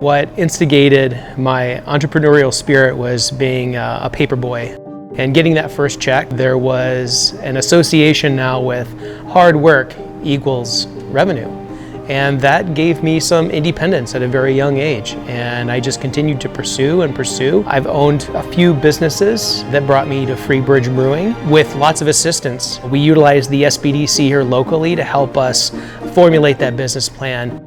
What instigated my entrepreneurial spirit was being a paper boy and getting that first check. There was an association now with hard work equals revenue. And that gave me some independence at a very young age. And I just continued to pursue and pursue. I've owned a few businesses that brought me to Freebridge Brewing with lots of assistance. We utilized the SBDC here locally to help us formulate that business plan.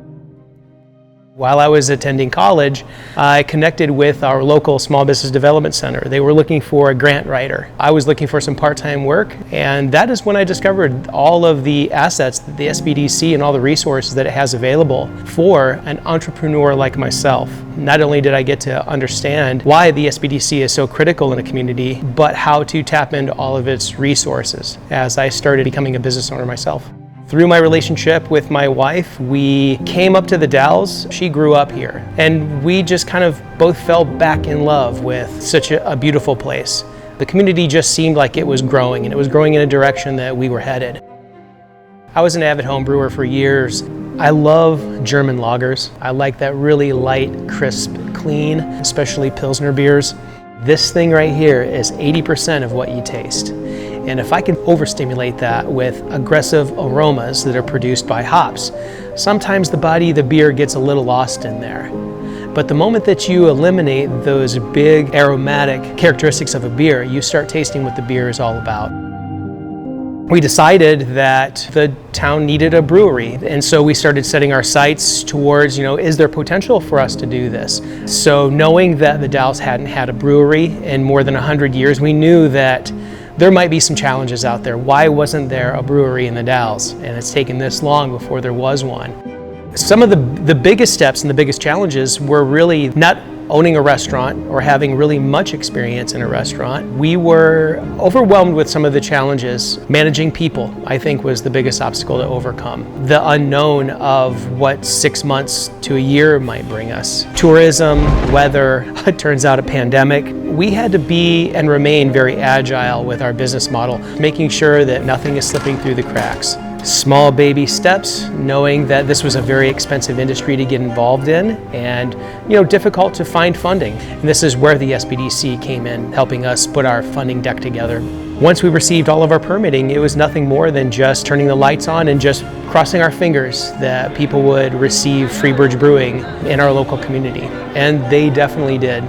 While I was attending college, I connected with our local Small Business Development Center. They were looking for a grant writer. I was looking for some part-time work, and that is when I discovered all of the assets that the SBDC and all the resources that it has available for an entrepreneur like myself. Not only did I get to understand why the SBDC is so critical in a community, but how to tap into all of its resources as I started becoming a business owner myself. Through my relationship with my wife, we came up to the Dalles. She grew up here, and we just kind of both fell back in love with such a beautiful place. The community just seemed like it was growing, and it was growing in a direction that we were headed. I was an avid home brewer for years. I love German lagers. I like that really light, crisp, clean, especially Pilsner beers. This thing right here is 80% of what you taste. And if I can overstimulate that with aggressive aromas that are produced by hops, sometimes the body of the beer gets a little lost in there. But the moment that you eliminate those big aromatic characteristics of a beer, you start tasting what the beer is all about. We decided that the town needed a brewery, and so we started setting our sights towards, is there potential for us to do this? So knowing that the Dalles hadn't had a brewery in more than 100 years, we knew that there might be some challenges out there. Why wasn't there a brewery in the Dalles? And it's taken this long before there was one. Some of the biggest steps and the biggest challenges were really not owning a restaurant or having really much experience in a restaurant. We were overwhelmed with some of the challenges. Managing people, I think, was the biggest obstacle to overcome. The unknown of what 6 months to a year might bring us. Tourism, weather, it turns out a pandemic. We had to be and remain very agile with our business model, making sure that nothing is slipping through the cracks. Small baby steps, knowing that this was a very expensive industry to get involved in and difficult to find funding. And this is where the SBDC came in, helping us put our funding deck together. Once we received all of our permitting, it was nothing more than just turning the lights on and just crossing our fingers that people would receive Freebridge Brewing in our local community. And they definitely did.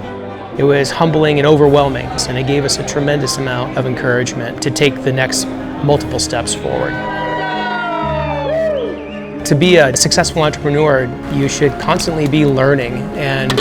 It was humbling and overwhelming, and it gave us a tremendous amount of encouragement to take the next multiple steps forward. To be a successful entrepreneur, you should constantly be learning and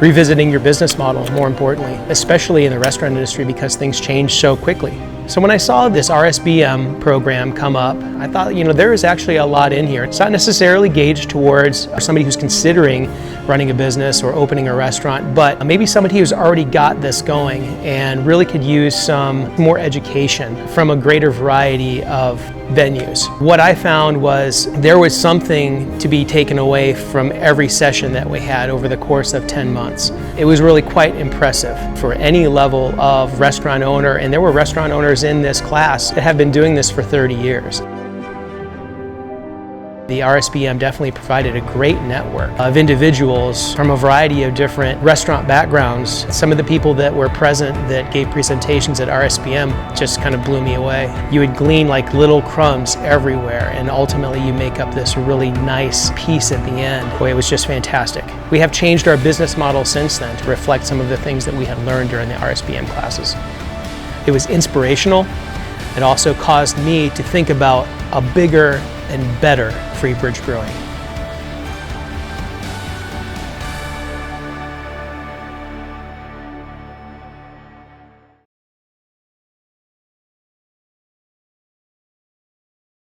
revisiting your business model, more importantly, especially in the restaurant industry because things change so quickly. So when I saw this RSBM program come up, I thought, there is actually a lot in here. It's not necessarily gauged towards somebody who's considering running a business or opening a restaurant, but maybe somebody who's already got this going and really could use some more education from a greater variety of venues. What I found was there was something to be taken away from every session that we had over the course of 10 months. It was really quite impressive for any level of restaurant owner, and there were restaurant owners in this class that have been doing this for 30 years. The RSBM definitely provided a great network of individuals from a variety of different restaurant backgrounds. Some of the people that were present that gave presentations at RSBM just kind of blew me away. You would glean like little crumbs everywhere, and ultimately you make up this really nice piece at the end. Boy, it was just fantastic. We have changed our business model since then to reflect some of the things that we had learned during the RSBM classes. It was inspirational. It also caused me to think about a bigger and better Freebridge Brewing.